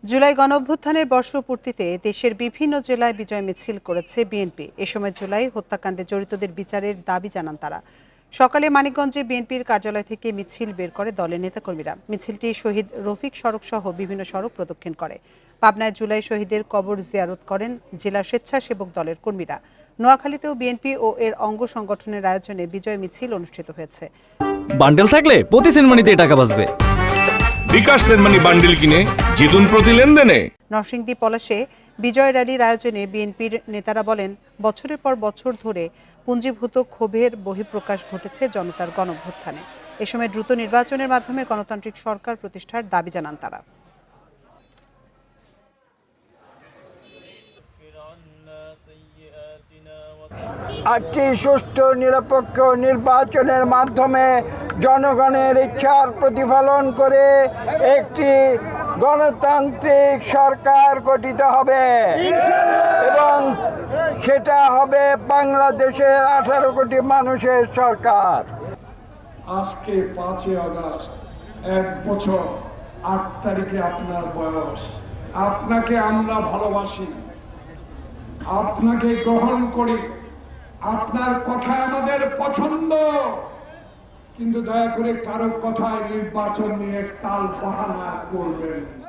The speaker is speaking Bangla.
জুলাই গণঅভ্যুত্থানের বর্ষপূর্তিতে দেশের বিভিন্ন জেলায় বিজয় মিছিল করেছে বিএনপি। এ সময় জুলাই হত্যাকাণ্ডে জড়িতদের বিচারের দাবি জানান তারা। সকালে মানিকগঞ্জে বিএনপির কার্যালয় থেকে মিছিল বের করে দলের নেতাকর্মীরা। মিছিলটি শহীদ রফিক সড়ক সহ বিভিন্ন সড়ক প্রদক্ষিণ করে। পাবনায় জুলাই শহীদের কবর জিয়ারত করেন জেলা স্বেচ্ছাসেবক দলের কর্মীরা। নোয়াখালীতেও বিএনপি ও এর অঙ্গ সংগঠনের আয়োজনে বিজয় মিছিল অনুষ্ঠিত হয়েছে। বান্ডেল থাকলে প্রতি সেনমানিতে টাকা বাঁচবে। বিকাশ সেনমানি বান্ডেল কিনে জিতুন প্রতি লেনদেনে। নরসিংদী পলাশে বিজয় র্যালির আয়োজনে বিএনপির নেতারা বলেন, বছরের পর বছর ধরে পুঞ্জীভূত ক্ষোভের বহিঃপ্রকাশ ঘটেছে জনতার গণঅভ্যুত্থানে। এ সময় দ্রুত নির্বাচনের মাধ্যমে গণতান্ত্রিক সরকার প্রতিষ্ঠার দাবি জানান তারা। একটি সুষ্ঠু নিরপেক্ষ নির্বাচনের মাধ্যমে জনগণের ইচ্ছার প্রতিফলন করে একটি গণতান্ত্রিক সরকার গঠিত হবে এবং সেটা হবে বাংলাদেশের 18 কোটি মানুষের সরকার। আজকে 5 আগস্ট 1 বছর 8 তারিখে আপনার বয়স। আপনাকে আমরা ভালোবাসি, আপনাকে গ্রহণ করি, আপনার কথা আমাদের পছন্দ, কিন্তু দয়া করে কারো কথায় নির্বাচন নিয়ে টাল বাহানা করবেন না।